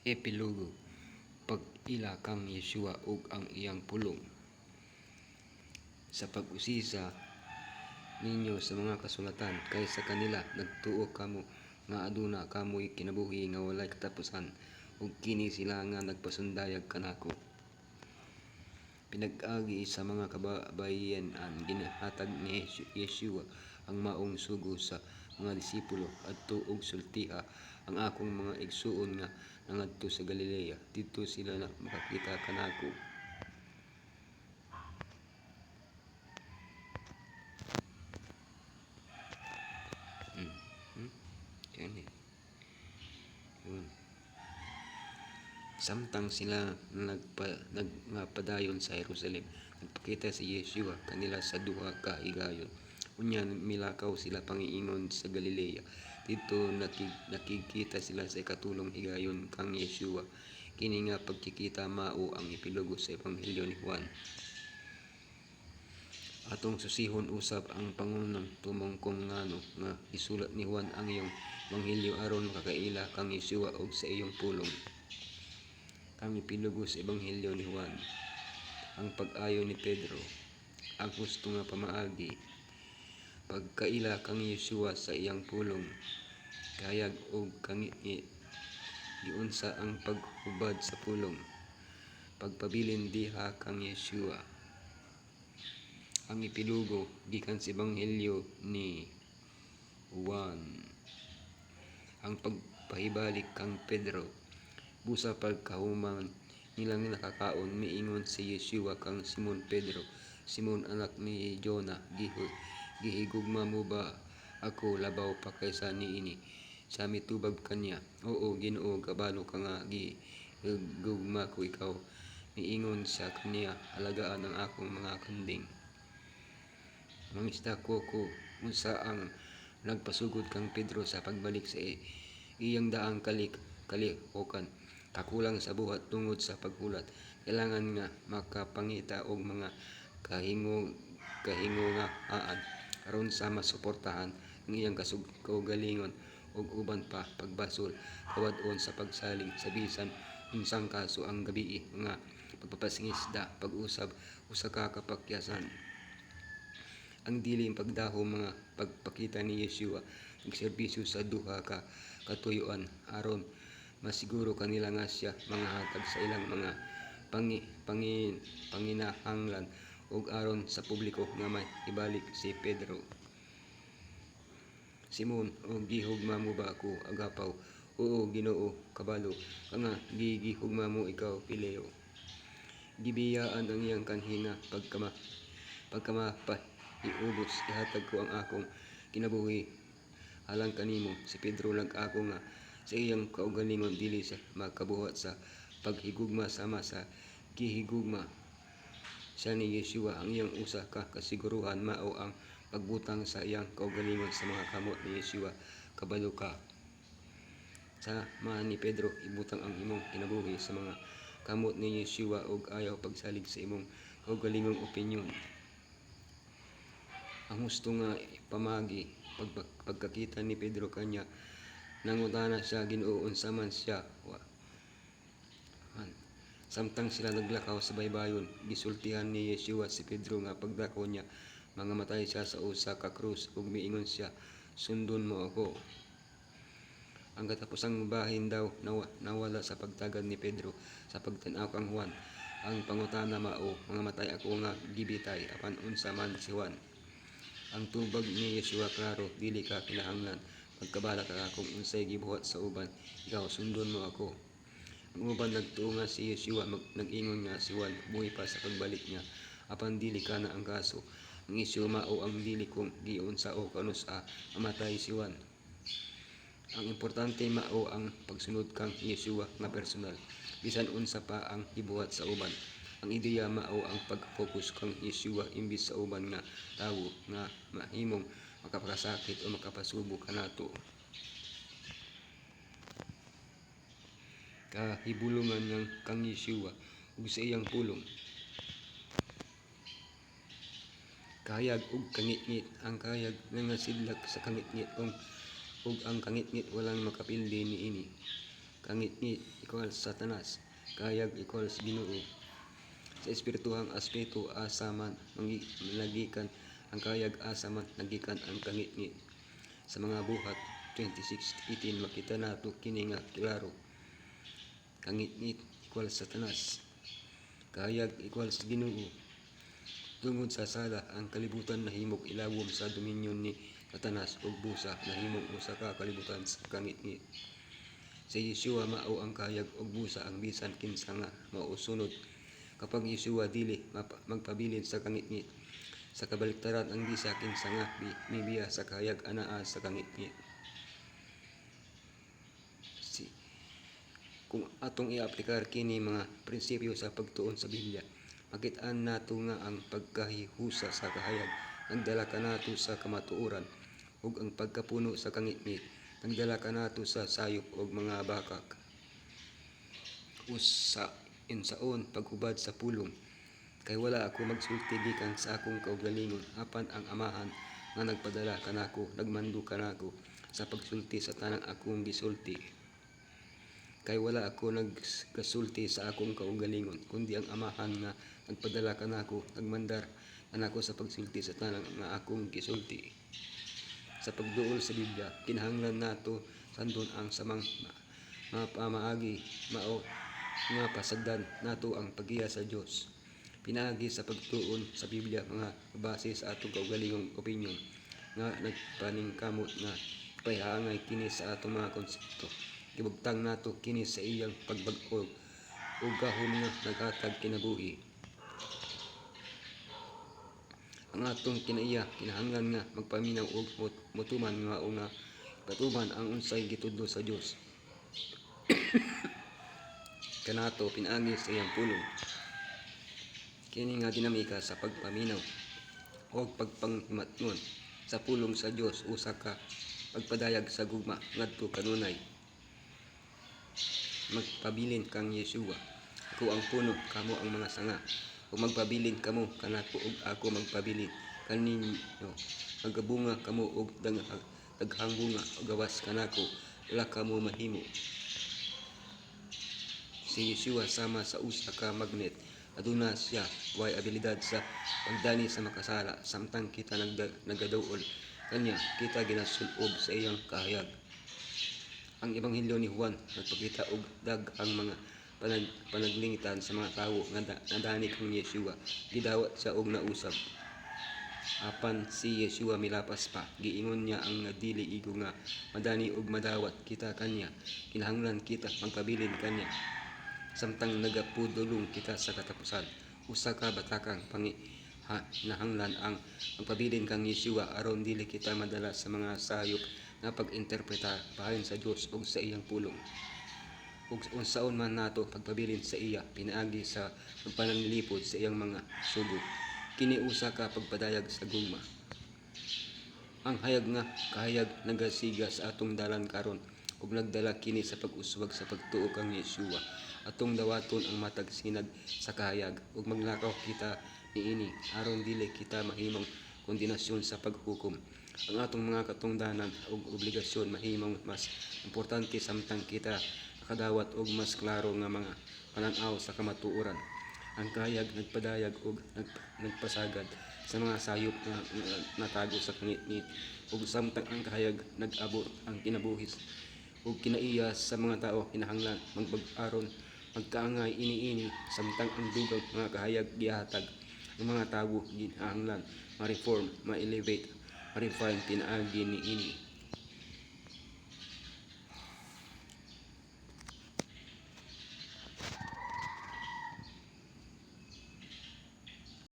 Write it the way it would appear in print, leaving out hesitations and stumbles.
Epilogo. Pag-ila kang Yeshua ug ang iyang pulong. Sa pag-usisa ninyo sa mga kasulatan, kay sa kanila nagtuo kamo nga aduna kamoy kinabuhi nga walay katapusan, ug kini sila nga nagpasundayag kanako. Pinag-agi sa mga kababayen-an ginahatag ni Yeshua ang maong sugo sa mga disipulo adto og sultiha ang akong mga igsuon nga nangadto sa Galilea, dito sila na makakita kanako. Samtang sila nagpadayon sa Jerusalem, nagpakita si Yeshua kanila sa duha ka higayon. Unya milakaw sila pangiingon sa Galilea. Dito nakikita sila sa ikatulong higayon kang Yeshua. Kini nga pagkikita mao ang epilogo sa Ebanghelyo ni Juan. Atong susihon usab ang pangunang tumungkong ngano nga isulat ni Juan ang iyong Ebanghelyo aron makakaila kang Yeshua og sa iyong pulong. Ang epilogo sa Ebanghelyo ni Juan. Ang pag-ayo ni Pedro. Ang husto nga pamaagi. Pagkaila kang Yeshua sa iyang pulong. Kayag og kangit giunsa ang paghubad sa pulong. Pagpabilin diha kang Yeshua. Ang epilogo gikan sa Ebanghelyo ni Juan. Ang pagpahibalik kang Pedro. Busa pagkahuman nilang nakakaon, miingon si Yeshua kang Simon Pedro, Simon anak ni Jona, gihigugma mo ba ako labaw pa kaysa niini? Sa mitubag kanya, oo Ginoo, kabalo ka nga gihigugma ko ikaw. Miingon sa kanya, alagaan ang akong mga kanding. Mangisda ko unsa ang nagpasugod kang Pedro sa pagbalik sa iyang daang kalikokan. Kakulang sa buhat tungod sa paghulat. Kailangan nga makapangita og mga kahinguhaan aron sa masuportahan ang iyang kaugalingon ug uban pa pagbasol kawad-on sa pagsalig sa bisan unsang kaso ang gabii nga pagpapangisda, pag-usab usa ka kapakyasan. Ang dili pagdaho mga pagpakita ni Yeshua nagserbisyo sa duha ka katuyoan aron masiguro kanila nga siya mga hatag sa ilang mga panginahanglan ug aron sa publiko nga may ibalik si Pedro. Simon, og gihugma mo ba ako agapaw? Oo Ginoo, kabalo ka nga gihugma mo ikaw Pileo. Gibiyaan ang iyang kanhi nga pagkamapahiubos ihatag ko ang akong kinabuhi alang kanimo. Si Pedro nag-ako nga sa iyang kaugalingon dili sa makabuhat sa paghigugma sama sa gihigugma siya ni Yeshua. Ang iyang usa ka kasiguruhan mao ang pagbutang sa iyang kaugalingon sa mga kamot ni Yeshua. Kabalo ka. Sama ni Pedro ibutang ang imong kinabuhi sa mga kamot ni Yeshua ug ayaw pagsalig sa imong kaugalingong opinyon. Ang husto nga pamagi pagkakita ni Pedro kanya nangutana siya, Ginoo, unsa man siya? Samtang sila naglakaw sa baybayon, gisultihan ni Yeshua si Pedro nga pagdako niya mangamatay siya sa usa ka krus ug miingon siya, sundon mo ako. Ang katapusang bahin daw nawala sa pagtagad ni Pedro sa pagtan-aw kang Juan. Ang pangutana mao, mangamatay ako nga gibitay apan unsa man si Juan. Ang tubag ni Yeshua klaro, dili ka kinahanglan magkabala ka kung unsay gibuhat sa uban, ikaw sundon mo ako. Ang uban nagtuo nga si Yeshua nag-ingon nga si Juan buhi pa sa pagbalik niya apan dili kana ang kaso. Ang isyu mao ang dili kung giunsa o kanus-a mamatay si Juan. Ang importante mao ang pagsunod kang Yeshua nga personal bisan unsa pa ang gibuhat sa uban. Ang ideya mao ang pag-focus kang Yeshua imbis sa uban nga tawo nga mahimong makapakasakit o makapasubo kanato. Kahibulungan ng kang Yeshua ug sa iyang pulong. Kayag ug kangitngit. Ang kayag nga sidlak sa kangitngit ug ang kangitngit walang makapildi niini. Kangit-ngit equals Satanas. Kahayag equals Ginoo. Sa espirituhang aspeto asa man nagikan ang kahayag, asa man nagikan ang kangit-ngit. Sa mga buhat 26:18 makita nato kini nga klaro. Kangit-ngit equals Satanas. Kahayag equals Ginoo. Tungod sa sala ang kalibutan nahimok ilawom sa dominyon ni Satanas ug busa nahimong usa ka kalibutan sa kangit-ngit. Sa Yeshua mao ang kahayag ug busa ang bisan kinsa nga mausunod. Kapag Yeshua dili magpabilin sa kangit-ngit. Sa kabaliktaran ang bisa kinsa nga mibiya sa kahayag anaa sa kangit-ngit. Kung atong i-aplikar kini mga prinsipyo sa pagtuon sa Biblia, makit-an nato nga ang pagkahihusa sa kahayag nagdala kanato sa kamatuoran ug ang pagkapuno sa kangit-ngit nagdala kanato sa sayop ug mga bakak. Usa insaon paghubad sa pulong, kay wala ako magsulti gikan sa akong kaugalingon, apan ang Amahan nga nagpadala kanako nagmando kanako sa pagsulti sa tanang akong gisulti. Kay wala ako nagkasulti sa akong kaugalingon, kundi ang Amahan nga nagpadala kanako nagmandar kanako sa pagsulti sa tanang nga akong gisulti. Sa pagduol sa Biblia, kinahanglan nato sandon ang samang pamaagi mao nga pasagdan nato ang paggiya sa Dios. Pinaagi sa pagtuon sa Biblia mga base sa atong kaugalingong opinyon nga nagpaningkamot nga ipahangay kini sa atong mga konsepto. Gibugtang nato kini sa iyang pagbag-o ug gahom nga naghatag kinabuhi. Ang atong kinaiya kinahanglan nga magpaminaw ug motuman nga patuman ang unsay gitudlo sa Dios. Kanato pinaagi sa iyang pulong. Kini nga dinamika sa pagpaminaw o pagpanghimatngon sa pulong sa Dios usa ka pagpadayag sa gugma ngadto kanunay. Magpabilin kang Yeshua, ako ang puno, kamo ang mga sanga. Ug magpabilin kamo kanako ug ako magpabilin kaninyo. Magabunga kamo og daghang bunga ug gawas kanako wala kamo mahimo. Si Yeshua sama sa usa ka magnet. Aduna siya way abilidad sa pagdani sa makasala, samtang kita nagadaol kanya kita ginasulob sa iyang kahayag. Ang Ebanghelyo ni Juan nagpakita og daghang mga panaglingitan sa mga tawo nga nadani kang Yeshua. Gidawat siya og nausab. Apan si Yeshua milapas pa, giingon niya ang dili igo nga madani og madawat kita kanya, kinahanglan kita magpabilin kanya. Samtang nagapudulong kita sa katapusan, usa ka batakang panginahanglan ang magpabilin kang Yeshua aron dili kita madala sa mga sayop nga pag-interpreta bahin sa Dios ug sa iyang pulong. Ug unsaon man nato pagpabilin sa iya, pinaagi sa pagpananlipod sa iyang mga sugo. Kini usa ka pagpadayag sa gugma. Ang hayag nga kahayag nagasiga sa atong dalan karon ug nagdala kini sa pag-uswag sa pagtuo kang Yeshua. Atong dawaton ang matag sinag sa kahayag ug maglakaw kita niini aron dili kita mahimong kondenasyon sa paghukom. Ang atong mga katungdanan ug obligasyon mahimong mas importante samtang kita nakadawat og mas klaro nga mga panan-aw sa kamatuoran. Ang kahayag nagpadayag ug nagpasagad sa mga sayop nga natago sa kangit-ngit ug samtang ang kahayag nag-abot ang kinabuhis ug kinaiya sa mga tao, kinahanglan magbag-aron magkaangay ini-ini samtang ang dugang mga kahayag gihatag ng mga tawo kinahanglan ma-reform, ma-elevate, ma-refine pinaagi niini.